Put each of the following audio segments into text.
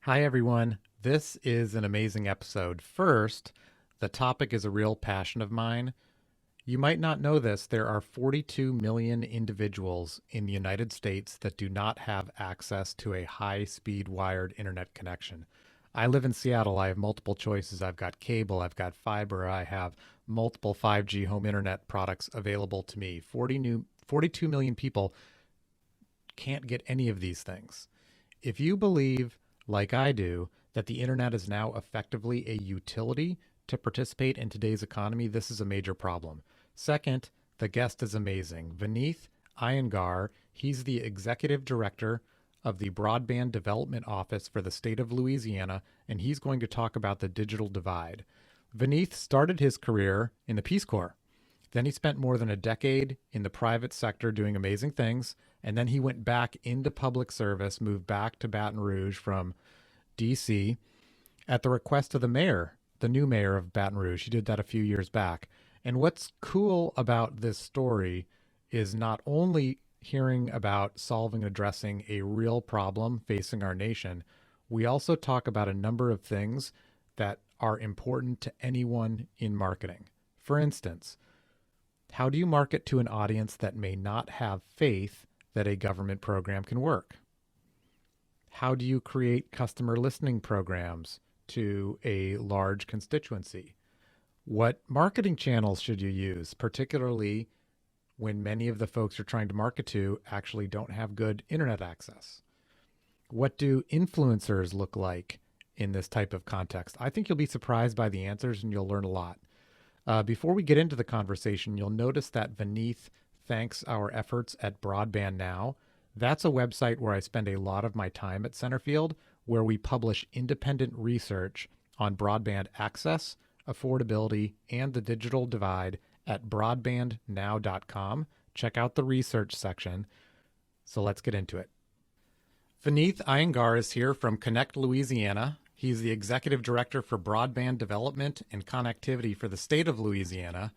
Hi, everyone. This is an amazing episode. First, the topic is a real passion of mine. You might not know this. There are 42 million individuals in the United States that do not have access to a high speed wired internet connection. I live in Seattle. I have multiple choices. I've got cable, I've got fiber, I have multiple 5G home internet products available to me. 42 million people can't get any of these things. If you believe, like I do, that the internet is now effectively a utility to participate in today's economy, this is a major problem. Second, the guest is amazing. Veneeth Iyengar, he's the executive director of the Broadband Development Office for the State of Louisiana, and he's going to talk about the digital divide. Veneeth started his career in the Peace Corps. Then he spent more than a decade in the private sector doing amazing things. And then he went back into public service, moved back to Baton Rouge from DC at the request of the mayor, the new mayor of Baton Rouge. He did that a few years back. And what's cool about this story is not only hearing about solving and addressing a real problem facing our nation, we also talk about a number of things that are important to anyone in marketing. For instance, how do you market to an audience that may not have faith that a government program can work? How do you create customer listening programs to a large constituency? What marketing channels should you use, particularly when many of the folks you're trying to market to actually don't have good internet access? What do influencers look like in this type of context? I think you'll be surprised by the answers and you'll learn a lot. Before we get into the conversation, you'll notice that Veneeth thanks our efforts at Broadband Now. That's a website where I spend a lot of my time at Centerfield, where we publish independent research on broadband access, affordability, and the digital divide at broadbandnow.com. Check out the research section. So let's get into it. Veneeth Iyengar is here from Connect Louisiana. He's the executive director for Broadband Development and Connectivity for the State of Louisiana.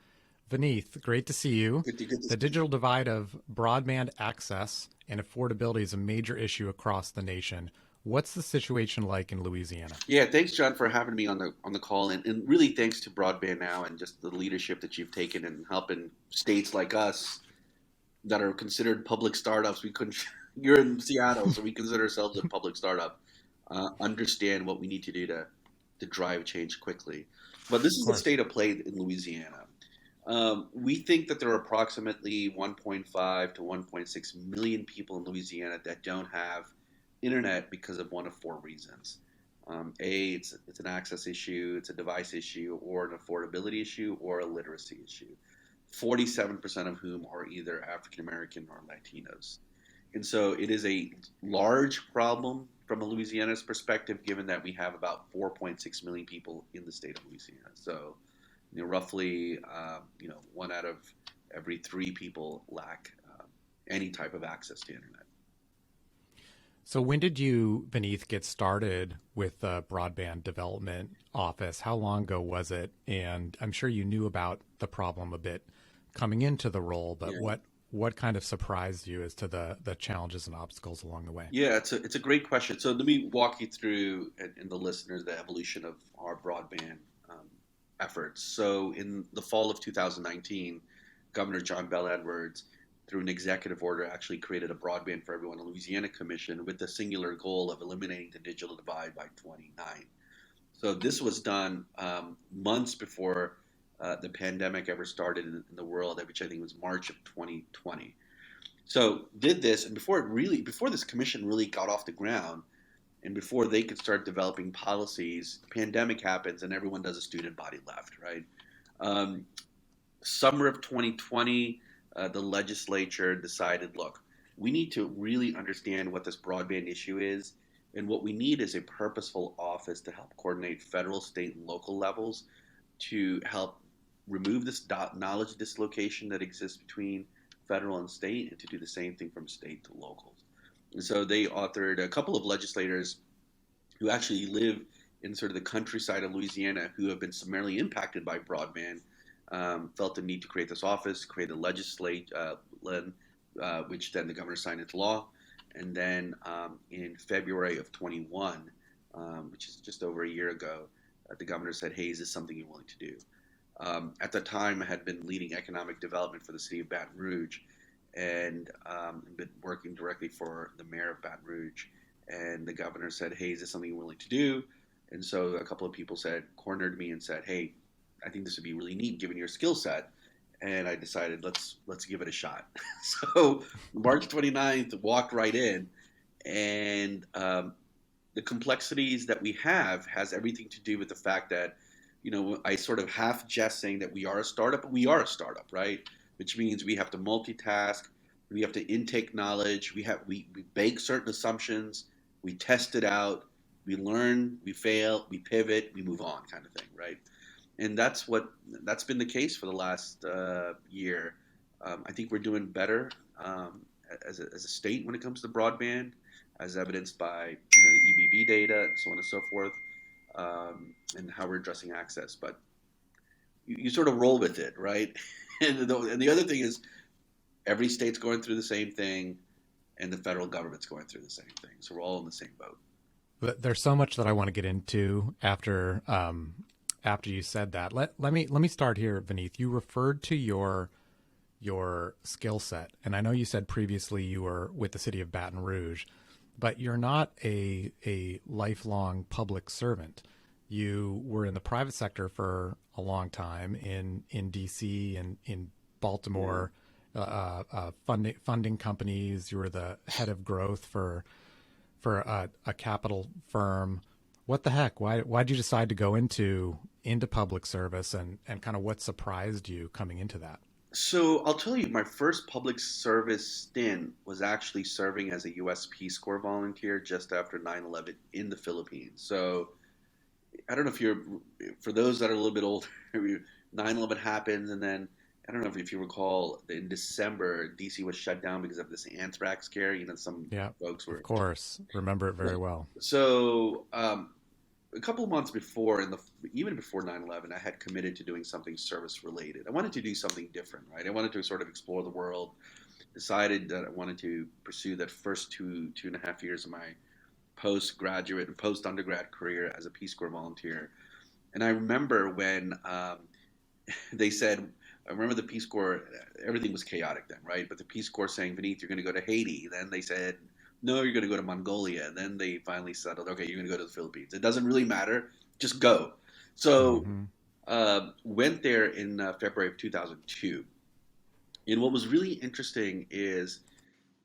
Veneeth, great to see you. The digital divide of broadband access and affordability is a major issue across the nation. What's the situation like in Louisiana? Yeah, thanks, John, for having me on the call, and really thanks to Broadband Now and just the leadership that you've taken in helping states like us that are considered public startups. We couldn't. You're in Seattle, so we consider ourselves a public startup. Understand what we need to do to drive change quickly. But this Of is the course. state of play in Louisiana. We think that there are approximately 1.5 to 1.6 million people in Louisiana that don't have internet because of one of four reasons. It's an access issue, it's a device issue, or an affordability issue, or a literacy issue. 47% of whom are either African American or Latinos. And so it is a large problem from a Louisiana's perspective, given that we have about 4.6 million people in the state of Louisiana. So, roughly, one out of every three people lack any type of access to internet. So when did you, Veneeth, get started with the Broadband Development Office? How long ago was it? And I'm sure you knew about the problem a bit coming into the role, but Yeah. what kind of surprised you as to the challenges and obstacles along the way? Yeah, it's a great question. So let me walk you through and the listeners the evolution of our broadband um, efforts. So in the fall of 2019, Governor John Bell Edwards, through an executive order, actually created a Broadband for Everyone Louisiana Commission with the singular goal of eliminating the digital divide by 29. So this was done months before the pandemic ever started in the world, which I think was March of 2020. So did this, and before this commission really got off the ground, and before they could start developing policies, pandemic happens and everyone does a student body left, right? Um, Summer of 2020, the legislature decided, look, we need to really understand what this broadband issue is, and what we need is a purposeful office to help coordinate federal, state, and local levels to help remove this knowledge dislocation that exists between federal and state, and to do the same thing from state to locals. And so they authored a couple of legislators who actually live in sort of the countryside of Louisiana who have been summarily impacted by broadband, felt the need to create this office, create a which then the governor signed into law. And then in February of 21, which is just over a year ago, the governor said, "Hey, is this something you're willing to do?" At the time, I had been leading economic development for the city of Baton Rouge, and been working directly for the mayor of Baton Rouge. And the governor said, "Hey, is this something you're willing to do?" And so a couple of people cornered me and said, "Hey, I think this would be really neat given your skill set." And I decided let's give it a shot. So March 29th, walked right in, and the complexities that we have has everything to do with the fact that, I sort of half jest saying that we are a startup, but we are a startup, right? Which means we have to multitask, we have to intake knowledge, we bake certain assumptions, we test it out, we learn, we fail, we pivot, we move on, kind of thing, right? And that's been the case for the last year. I think we're doing better as a state when it comes to broadband, as evidenced by the EBB data and so on and so forth, and how we're addressing access. But you sort of roll with it, right? And the other thing is every state's going through the same thing, and the federal government's going through the same thing. So we're all in the same boat. But there's so much that I want to get into after you said that. Let me start here, Veneeth. You referred to your skill set, and I know you said previously you were with the city of Baton Rouge, but you're not a lifelong public servant. You were in the private sector for a long time in DC and in Baltimore, funding companies. You were the head of growth for a capital firm. What the heck? Why'd you decide to go into public service, and kind of what surprised you coming into that? So I'll tell you, my first public service stint was actually serving as a U.S. Peace Corps volunteer just after 9/11 in the Philippines. So I don't know for those that are a little bit older, 9/11 happens, and then I don't know if you recall, in December, DC was shut down because of this anthrax scare. Some Yeah, folks of were. course. Remember it very well. So a couple of months before, even before 9/11, I had committed to doing something service related. I wanted to do something different, right? I wanted to sort of explore the world. Decided that I wanted to pursue that first 2.5 years of my postgraduate and post undergrad career as a Peace Corps volunteer. And I remember when they said, I remember the Peace Corps, everything was chaotic then, right? But the Peace Corps saying, "Veneeth, you're going to go to Haiti." Then they said, "No, you're going to go to Mongolia." And then they finally settled, "Okay, you're going to go to the Philippines. It doesn't really matter. Just go." So Hmm. went there in February of 2002. And what was really interesting is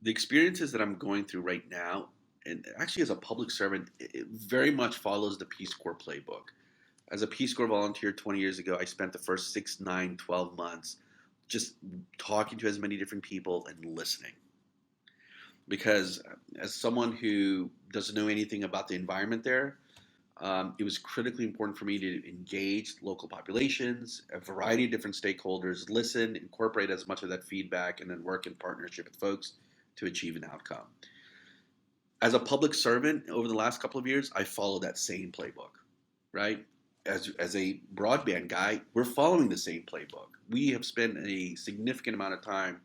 the experiences that I'm going through right now, and actually as a public servant, it very much follows the Peace Corps playbook. As a Peace Corps volunteer 20 years ago, I spent the first 6, 9, 12 months just talking to as many different people and listening. Because as someone who doesn't know anything about the environment there, it was critically important for me to engage local populations, a variety of different stakeholders, listen, incorporate as much of that feedback, and then work in partnership with folks to achieve an outcome. As a public servant over the last couple of years, I follow that same playbook, right? As a broadband guy, we're following the same playbook. We have spent a significant amount of time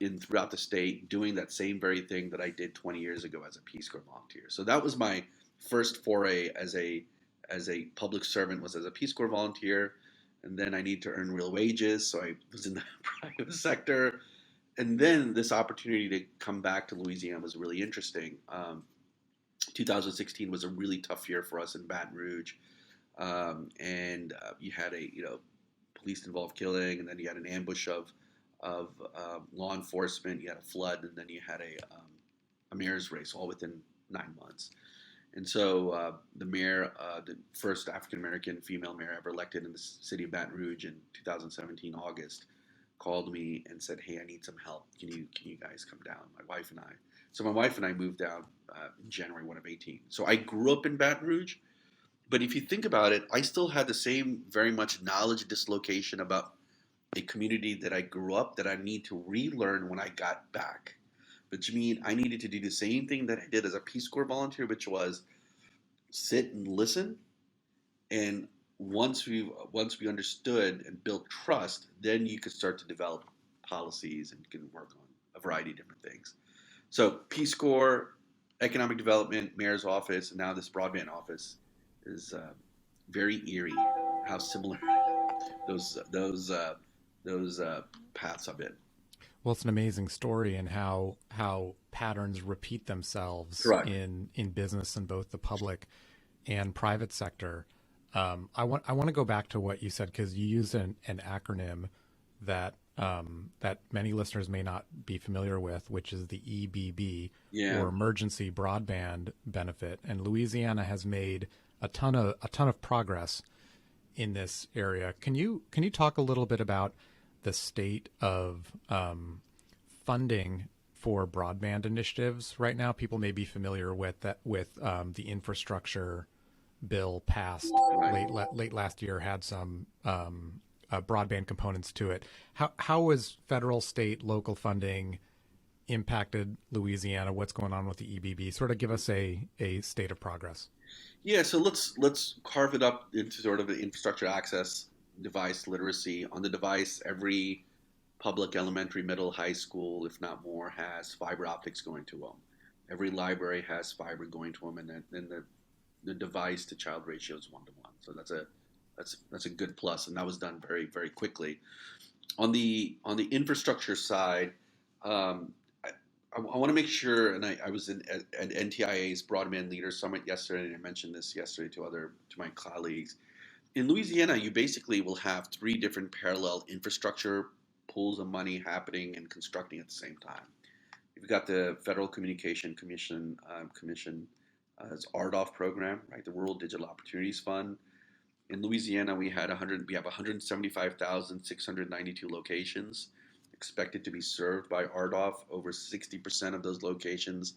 in throughout the state doing that same very thing that I did 20 years ago as a Peace Corps volunteer. So that was my first foray as a public servant, was as a Peace Corps volunteer, and then I need to earn real wages, so I was in the private sector, and then this opportunity to come back to Louisiana was really interesting. 2016 was a really tough year for us in Baton Rouge, and you had a police involved killing, and then you had an ambush of law enforcement. You had a flood, and then you had a mayor's race, all within 9 months. And so the mayor, the first African American female mayor ever elected in the city of Baton Rouge in 2017 August, called me and said, "Hey, I need some help. Can you guys come down?" My wife and I. So my wife and I moved down in January 1 of 18. So I grew up in Baton Rouge, but if you think about it, I still had the same very much knowledge dislocation about a community that I grew up that I need to relearn when I got back. Which means I needed to do the same thing that I did as a Peace Corps volunteer, which was sit and listen. And once we understood and built trust, then you could start to develop policies and you can work on a variety of different things. So Peace Corps, economic development, mayor's office, and now this broadband office is very eerie. How similar those those uh, those paths have been. Well, it's an amazing story, and how patterns repeat themselves Correct. in business in both the public and private sector. I want to go back to what you said, because you used an acronym that that many listeners may not be familiar with, which is the EBB, Yeah. or Emergency Broadband Benefit. And Louisiana has made a ton of progress in this area. Can you talk a little bit about the state of funding for broadband initiatives right now? People may be familiar with that, with the infrastructure bill passed Right. late last year, had some broadband components to it. How was federal, state, local funding impacted Louisiana? What's going on with the EBB? Sort of give us a state of progress. Yeah, so let's carve it up into sort of an infrastructure access, device literacy. On the device, every public elementary, middle, high school, if not more, has fiber optics going to them. Every library has fiber going to them, and then the device to child ratio is 1 to 1. So that's a good plus, and that was done very very quickly. On the infrastructure side, um, I, I want to make sure, and I was at NTIA's Broadband Leaders Summit yesterday, and I mentioned this yesterday to my colleagues. In Louisiana, you basically will have three different parallel infrastructure pools of money happening and constructing at the same time. You've got the Federal Communication Commission RDOF program, right? The Rural Digital Opportunities Fund. In Louisiana, we have 175,692 locations expected to be served by RDOF. Over 60% of those locations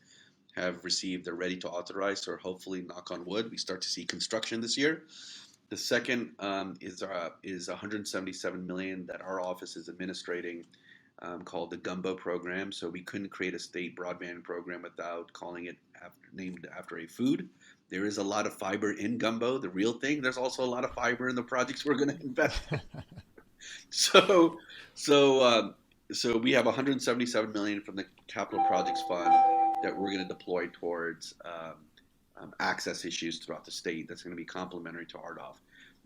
have received the ready to authorize, or hopefully, knock on wood, we start to see construction this year. The second is 177 million that our office is administrating, called the Gumbo program. So we couldn't create a state broadband program without calling it named after a food. There is a lot of fiber in Gumbo, the real thing. There's also a lot of fiber in the projects we're going to invest in. So, so, um, so we have 177 million from the Capital Projects Fund that we're going to deploy towards access issues throughout the state. That's going to be complementary to RDOF.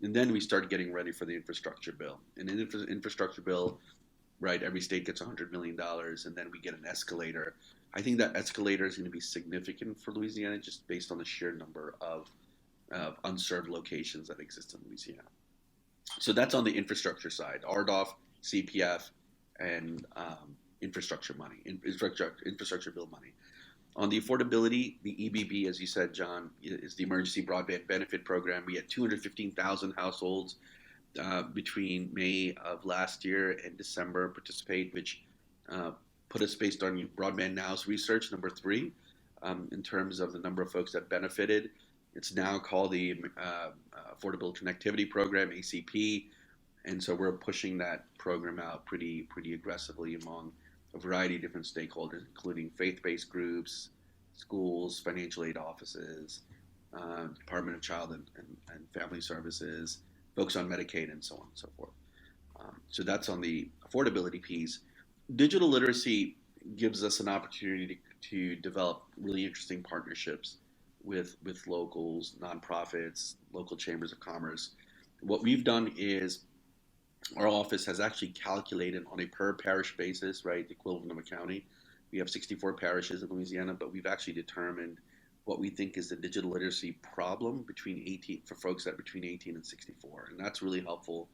And then we start getting ready for the infrastructure bill. And in the infrastructure bill, right, every state gets $100 million, and then we get an escalator. I think that escalator is going to be significant for Louisiana, just based on the sheer number of unserved locations that exist in Louisiana. So that's on the infrastructure side: RDOF, CPF, and infrastructure money, infrastructure bill money. On the affordability, the EBB, as you said, John, is the Emergency Broadband Benefit Program. We had 215,000 households between May of last year and December participate, which put us, based on Broadband Now's research, number three in terms of the number of folks that benefited. It's now called the Affordability Connectivity Program, ACP, and so we're pushing that program out pretty aggressively among a variety of different stakeholders, including faith-based groups, schools, financial aid offices, Department of Child and Family Services, folks on Medicaid, and so on and so forth. So that's on the affordability piece. Digital literacy gives us an opportunity to develop really interesting partnerships with locals, nonprofits, local chambers of commerce. What we've done is our office has actually calculated on a per parish basis, right, the equivalent of a county. We have 64 parishes in Louisiana, but we've actually determined what we think is the digital literacy problem between 18 for folks that are between 18 and 64, and that's really helpful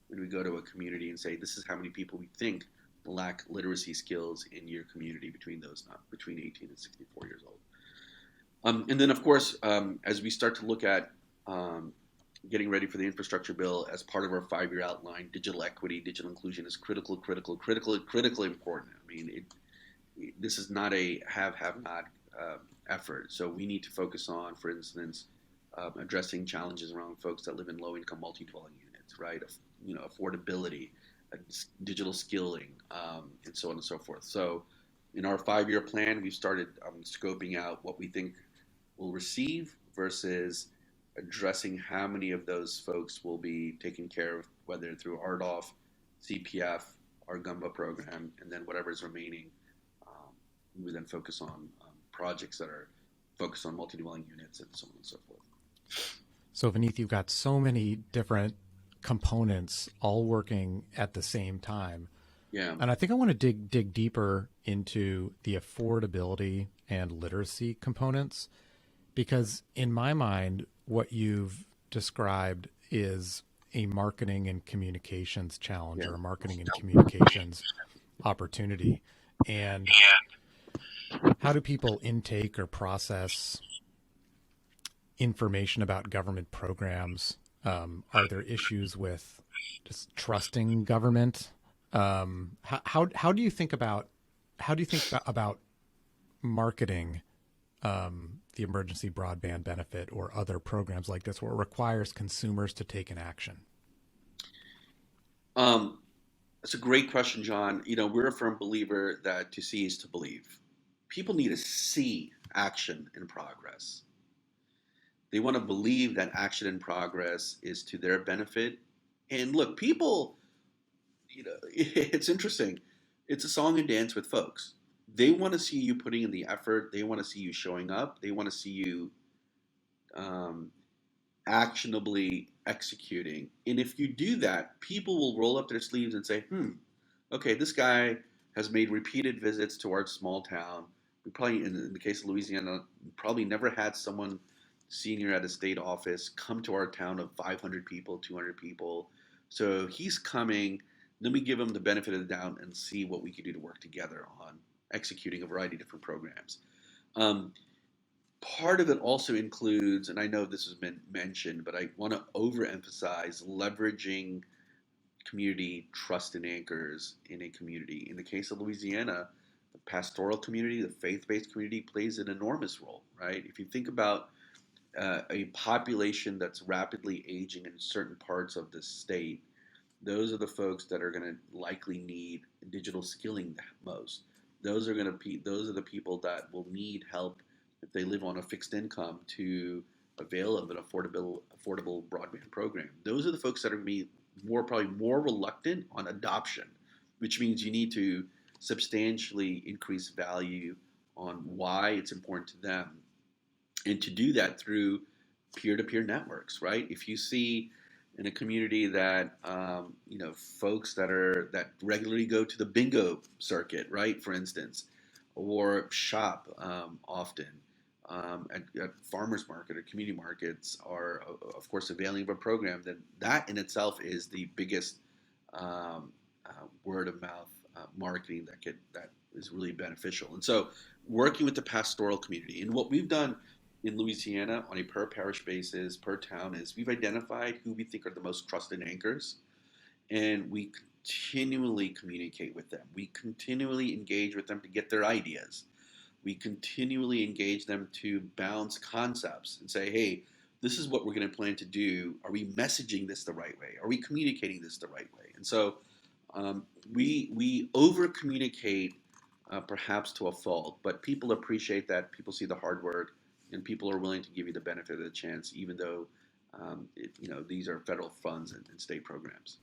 when we go to a community and say, this is how many people we think lack literacy skills in your community between those not between 18 and 64 years old. And then, of course, as we start to look at getting ready for the infrastructure bill as part of our 5-year outline, digital equity, digital inclusion is critically important. I mean, this is not a have-not effort. So we need to focus on, for instance, addressing challenges around folks that live in low-income multi-dwelling units, right? Affordability, digital skilling, and so on and so forth. So in our 5-year plan, we've started scoping out what we think will receive versus addressing how many of those folks will be taken care of, whether through RDOF, CPF, our Gumbo program, and then whatever's remaining, we would then focus on projects that are focus on multi-dwelling units and so on and so forth. So, Veneeth, you've got so many different components all working at the same time. Yeah. And I think I want to dig deeper into the affordability and literacy components, because in my mind, what you've described is a marketing and communications challenge, Yeah. or a marketing and communications opportunity. And how do people intake or process information about government programs? Are there issues with just trusting government? How do you think about marketing the emergency broadband benefit or other programs like this, where it requires consumers to take an action? Um, That's a great question, John. We're a firm believer that to see is to believe. People need to see action in progress. They want to believe that action in progress is to their benefit. And look, people, it's interesting. It's a song and dance with folks. They want to see you putting in the effort. They want to see you showing up. They want to see you um, actionably executing. And if you do that, people will roll up their sleeves and say, okay, this guy has made repeated visits to our small town. We probably, in the case of Louisiana, probably never had someone senior at a state office come to our town of 500 people, 200 people. So he's coming. Let me give him the benefit of the doubt and see what we can do to work together on executing a variety of different programs. Um, Part of it also includes, and I know this has been mentioned, but I want to overemphasize leveraging community trust and anchors in a community. In the case of Louisiana, the pastoral community, the faith based community plays an enormous role, right? If you think about a population that's rapidly aging in certain parts of the state, those are the folks that are going to likely need digital skilling the most. Those are the people that will need help if they live on a fixed income to avail of an affordable broadband program. Those are the folks that are going to be probably more reluctant on adoption, which means you need to substantially increase value on why it's important to them, and to do that through peer-to-peer networks, right? If you see in a community that folks that regularly go to the bingo circuit, right, for instance, or shop often at farmers market or community markets, are of course availing of a program, then that in itself is the biggest word of mouth marketing that is really beneficial. And so, working with the pastoral community, and what we've done in Louisiana on a per parish basis, per town, is we've identified who we think are the most trusted anchors, and we continually communicate with them. We continually engage with them to get their ideas. We continually engage them to bounce concepts and say, hey, this is what we're going to plan to do. Are we messaging this the right way? Are we communicating this the right way? And so we over communicate, perhaps to a fault, but people appreciate that. People see the hard work, and people are willing to give you the benefit of the chance, even though these are federal funds and state programs.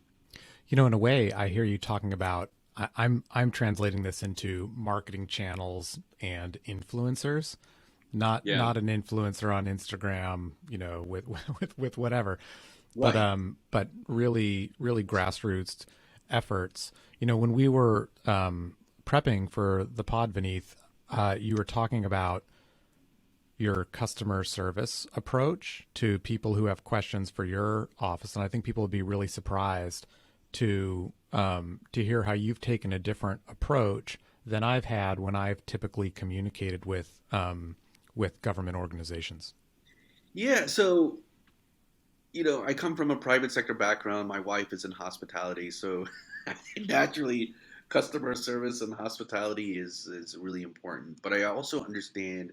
In a way, I hear you talking about. I'm translating this into marketing channels and influencers, not Yeah, not an influencer on Instagram, with with whatever, but right. but really grassroots efforts. When we were prepping for the pod, Veneeth, you were talking about your customer service approach to people who have questions for your office, and I think people would be really surprised to hear how you've taken a different approach than I've had when I've typically communicated with government organizations. Yeah, so I come from a private sector background. My wife is in hospitality, so naturally, customer service and hospitality is really important. But I also understand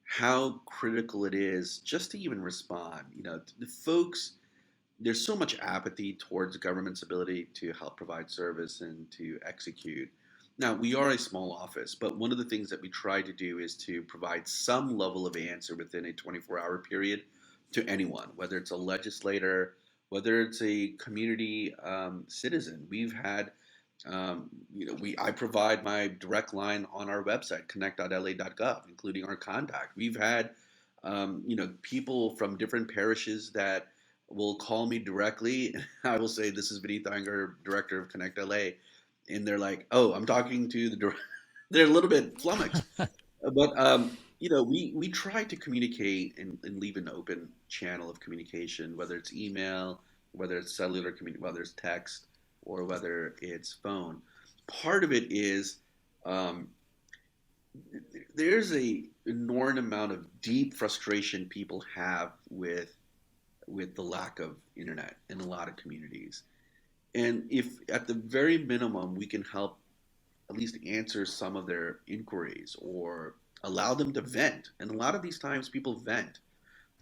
how critical it is just to even respond. The folks, there's so much apathy towards the government's ability to help provide service and to execute. Now, we are a small office, but one of the things that we try to do is to provide some level of answer within a 24-hour period to anyone, whether it's a legislator, whether it's a community citizen. We've had I provide my direct line on our website, connect.la.gov, including our contact. We've had, people from different parishes that will call me directly. I will say, "This is Veneeth Iyengar, Director of Connect LA," and they're like, "Oh, I'm talking to the." They're a little bit flummoxed, but we try to communicate and leave an open channel of communication, whether it's email, whether it's cellular whether it's text, or whether it's phone. Part of it is um, there's a enormous amount of deep frustration people have with the lack of internet in a lot of communities. And if at the very minimum we can help at least answer some of their inquiries or allow them to vent, and a lot of these times people vent,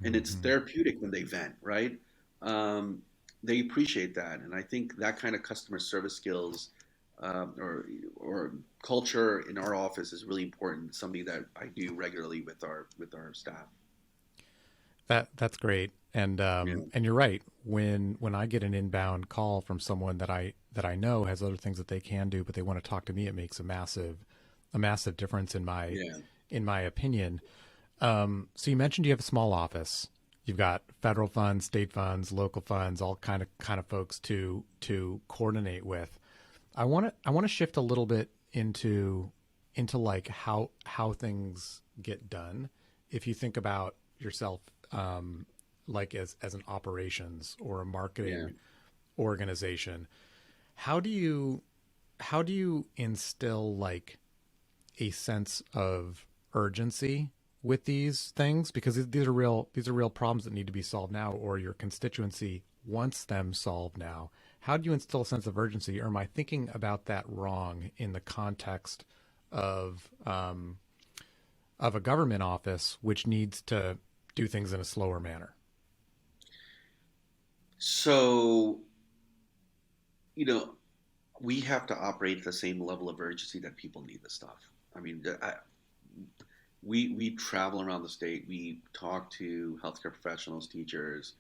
and it's Hmm. therapeutic when they vent, right? Um, they appreciate that, and I think that kind of customer service skills or culture in our office is really important. Something that I do regularly with our staff. That's great. Yeah, And you're right. When I get an inbound call from someone that I know has other things that they can do, but they want to talk to me, it makes a massive difference yeah, in my opinion. So you mentioned you have a small office. You've got federal funds, state funds, local funds, all kind of folks to coordinate with. I want to shift a little bit into like how things get done. If you think about yourself, like as an operations or a yeah. marketing organization, how do you how do you instill like a sense of urgency with these things, because these are real problems that need to be solved now, or your constituency wants them solved now. How do you instill a sense of urgency, or am I thinking about that wrong in the context of um, of a government office which needs to do things in a slower manner? So you know, we have to operate at the same level of urgency that people need the stuff. I mean, we travel around the state. We talk to healthcare professionals, teachers,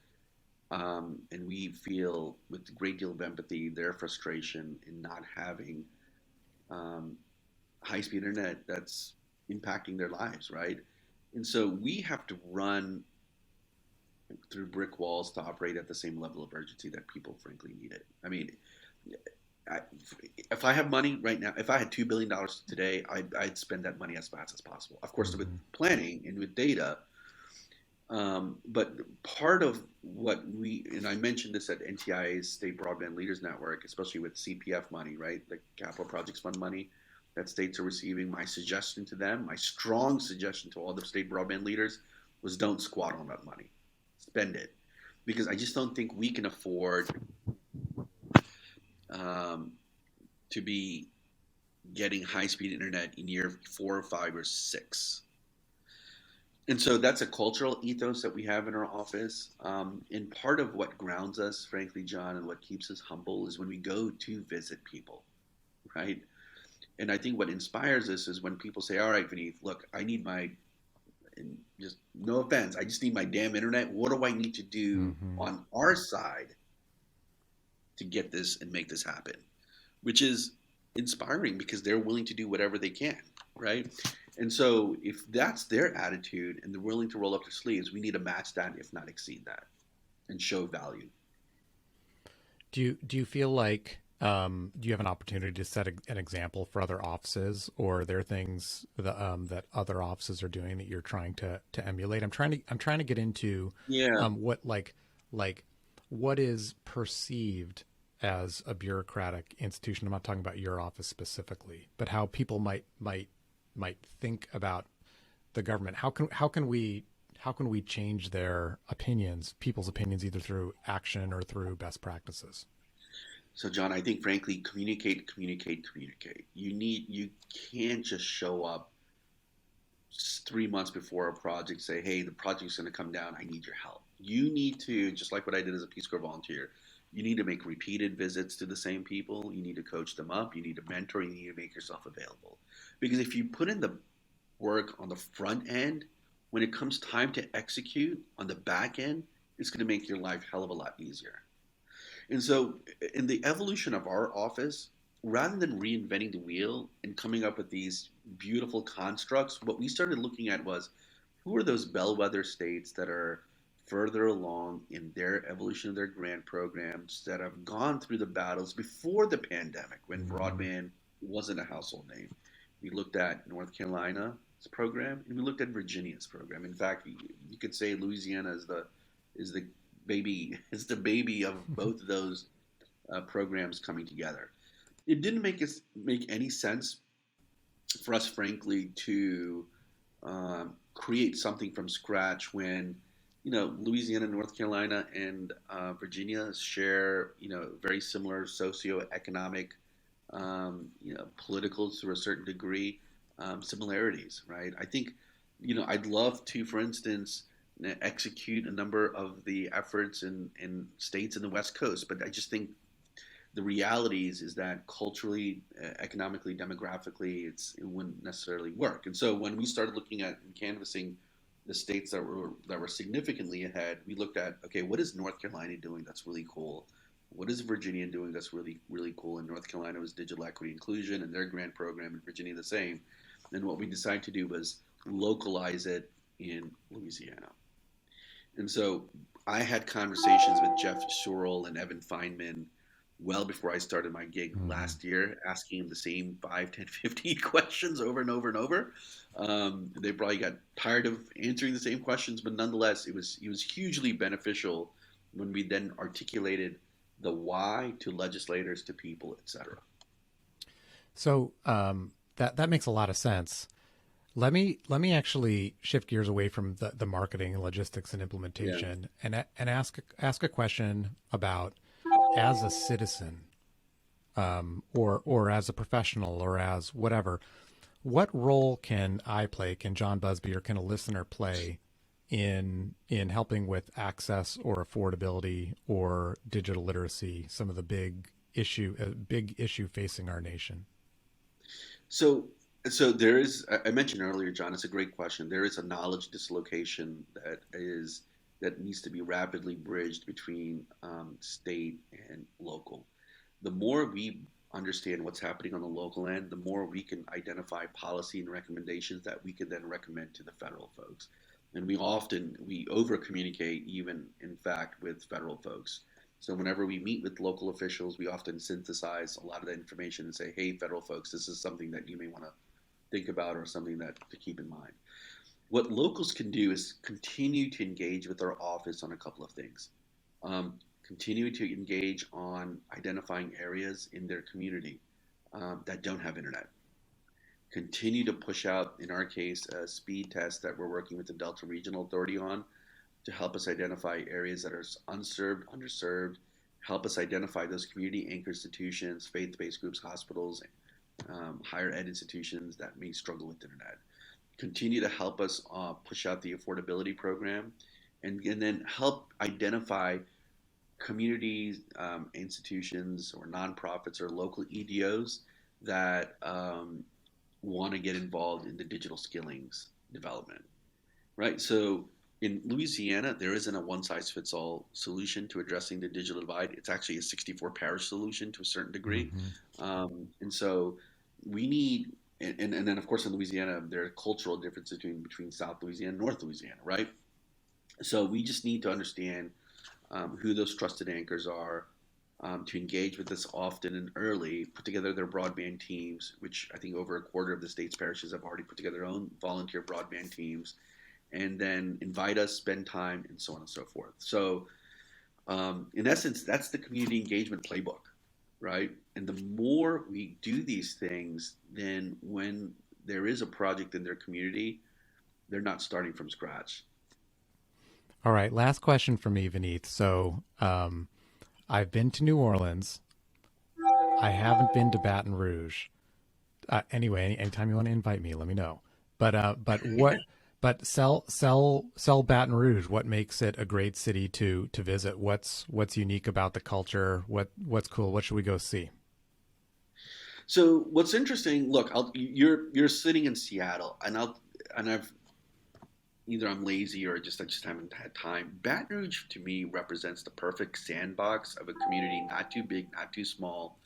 and we feel with a great deal of empathy their frustration in not having um, high-speed internet that's impacting their lives, right? And so we have to run through brick walls to operate at the same level of urgency that people frankly need it. I mean, I, if I have money right now, if I had $2 billion today, I'd spend that money as fast as possible. Of course, with Mm-hmm. planning and with data. But part of what and I mentioned this at NTIA's State Broadband Leaders Network, especially with CPF money, right? The Capital Projects Fund money that states are receiving. My suggestion to them, my strong suggestion to all the state broadband leaders was don't squat on that money, spend it. Because I just don't think we can afford um, to be getting high speed internet in year 4 or 5 or 6. And so that's a cultural ethos that we have in our office. And part of what grounds us, frankly, John, and what keeps us humble is when we go to visit people, right? And I think what inspires us is when people say, "All right, Veneeth, look, I need and just no offense, I just need my damn internet. What do I need to do Mm-hmm. on our side to get this and make this happen?" Which is inspiring because they're willing to do whatever they can, right? And so if that's their attitude and they're willing to roll up their sleeves, we need to match that, if not exceed that, and show value. Do you feel like do you have an opportunity to set an example for other offices, or are there things that other offices are doing that you're trying to emulate? I'm trying to get into Yeah. what like what is perceived as a bureaucratic institution. I'm not talking about your office specifically, but how people might think about the government. How can we change their opinions, people's opinions, either through action or through best practices? So John, I think frankly, communicate, communicate, communicate. You can't just show up 3 months before a project, say, "Hey, the project's going to come down. I need your help." You need to, just like what I did as a Peace Corps volunteer, you need to make repeated visits to the same people. You need to coach them up. You need to mentor. You need to make yourself available. Because if you put in the work on the front end, when it comes time to execute on the back end, it's going to make your life hell of a lot easier. And so, in the evolution of our office, rather than reinventing the wheel and coming up with these beautiful constructs, what we started looking at was who are those bellwether states that are further along in their evolution of their grant programs that have gone through the battles before the pandemic when Mm-hmm. broadband wasn't a household name. We looked at North Carolina's program and we looked at Virginia's program. In fact, you could say Louisiana is the baby is the baby of both of those programs coming together. It didn't make any sense for us, frankly, to create something from scratch when Louisiana, North Carolina, and Virginia share very similar socioeconomic, political to a certain degree similarities, right? I think I'd love to, for instance, execute a number of the efforts in states in the West Coast, but I just think the realities is that culturally, economically, demographically, it wouldn't necessarily work. And so when we started looking at and canvassing the states that were significantly ahead, we looked at, okay, what is North Carolina doing that's really cool? What is Virginia doing that's really really cool? And North Carolina was digital equity inclusion and their grant program, and Virginia the same. And what we decided to do was localize it in Louisiana. And so I had conversations with Jeff Shorel and Evan Feynman well before I started my gig Mm-hmm. last year, asking him the same 5, 10, 15 questions over and over and over. They probably got tired of answering the same questions, but nonetheless, it was hugely beneficial when we then articulated the why to legislators, to people, etc. So that makes a lot of sense. Let me actually shift gears away from the marketing and logistics and Yeah. implementation and ask a question about, as a citizen, or as a professional, or as whatever, what role can I play, can John Busby or can a listener play in helping with access or affordability or digital literacy, some of the big issue facing our nation? So, so there is. I mentioned earlier, John. It's a great question. There is a knowledge dislocation that needs to be rapidly bridged between state and local. The more we understand what's happening on the local end, the more we can identify policy and recommendations that we can then recommend to the federal folks. And we over communicate, even in fact, with federal folks. So whenever we meet with local officials, we often synthesize a lot of that information and say, "Hey, federal folks, this is something that you may want to think about or something that to keep in mind." What locals can do is continue to engage with our office on a couple of things. Continue to engage on identifying areas in their community that don't have internet. Continue to push out, in our case, a speed test that we're working with the Delta Regional Authority on to help us identify areas that are unserved, underserved, help us identify those community anchor institutions, faith based groups, hospitals, higher ed institutions that may struggle with internet. Continue to help us push out the affordability program and then help identify communities, institutions, or nonprofits or local EDOs that want to get involved in the digital skillings development, right? So in Louisiana, there isn't a one size fits all solution to addressing the digital divide. It's actually a 64 parish solution to a certain degree. Mm-hmm. And so we need, and then of course in Louisiana, there are cultural differences between South Louisiana and North Louisiana, right? So we just need to understand who those trusted anchors are, to engage with us often and early, put together their broadband teams, which I think over a quarter of the state's parishes have already put together their own volunteer broadband teams, and then invite us, spend time, and so on and so forth. So, in essence, that's the community engagement playbook, right? And the more we do these things, then when there is a project in their community, they're not starting from scratch. All right, last question for me, Veneeth. So, I've been to New Orleans. I haven't been to Baton Rouge. Anyway, anytime you want to invite me, let me know. But what? But sell Baton Rouge. What makes it a great city to visit? What's unique about the culture? What's cool? What should we go see? So what's interesting? Look, you're sitting in Seattle, and I've either I'm lazy or I just haven't had time. Baton Rouge to me represents the perfect sandbox of a community, not too big, not too small,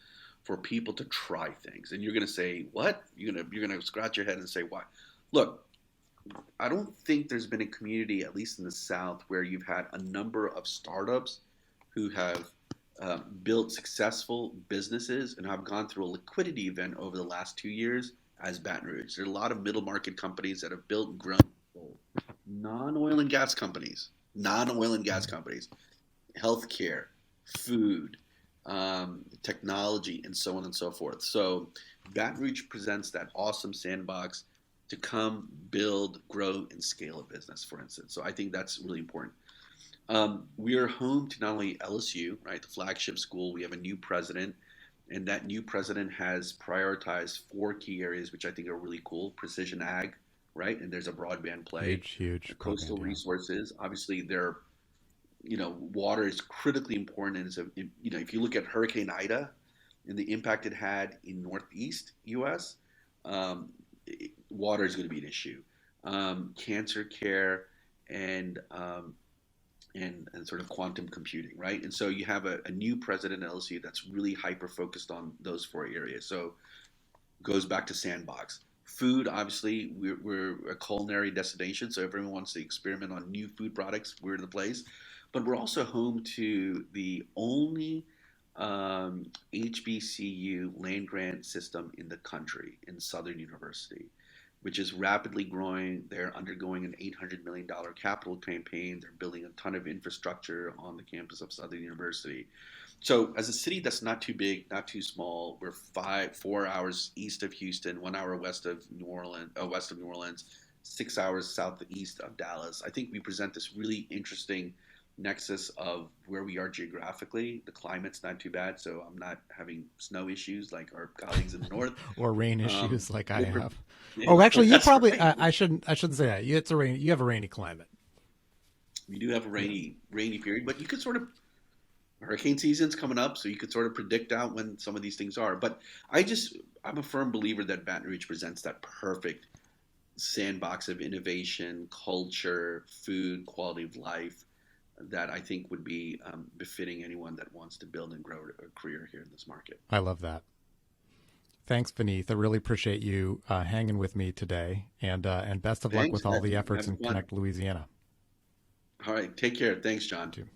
for people to try things. And you're going to say, what? You're going to scratch your head and say, why? Look, I don't think there's been a community, at least in the South, where you've had a number of startups who have built successful businesses and have gone through a liquidity event over the last 2 years as Baton Rouge. There are a lot of middle market companies that have built and grown, non-oil and gas companies, healthcare, food, technology, and so on and so forth. So Baton Rouge presents that awesome sandbox to come build, grow, and scale a business, for instance. So I think that's really important. We are home to not only LSU, right, the flagship school. We have a new president, and that new president has prioritized 4 key areas, which I think are really cool. Precision ag, right, and there's a broadband play. Huge. Coastal resources. Obviously, water is critically important. And so, if you look at Hurricane Ida and the impact it had in Northeast U.S., water is going to be an issue. Cancer care and sort of quantum computing, right? And so you have a new president at LSU that's really hyper focused on those 4 areas. So goes back to sandbox. Food, obviously, we're a culinary destination, so everyone wants to experiment on new food products. We're the place. But we're also home to the only HBCU land grant system in the country, in Southern University, which is rapidly growing. They're undergoing an $800 million capital campaign. They're building a ton of infrastructure on the campus of Southern University. So as a city that's not too big, not too small, we're 4 hours east of Houston, 1 hour west of New Orleans, 6 hours southeast of Dallas. I think we present this really interesting nexus of where we are geographically. The climate's not too bad, so I'm not having snow issues like our colleagues in the north, or rain issues like I have. Oh, actually, you probably right. I shouldn't say that. You have a rainy climate. We do have a rainy period, but you could sort of, hurricane season's coming up, so you could sort of predict out when some of these things are. But I'm a firm believer that Baton Rouge presents that perfect sandbox of innovation, culture, food, quality of life that I think would be befitting anyone that wants to build and grow a career here in this market. I love that. Thanks, Veneeth. I really appreciate you hanging with me today, and best of luck with all the efforts in Connect Louisiana. All right. Take care. Thanks, John. You too.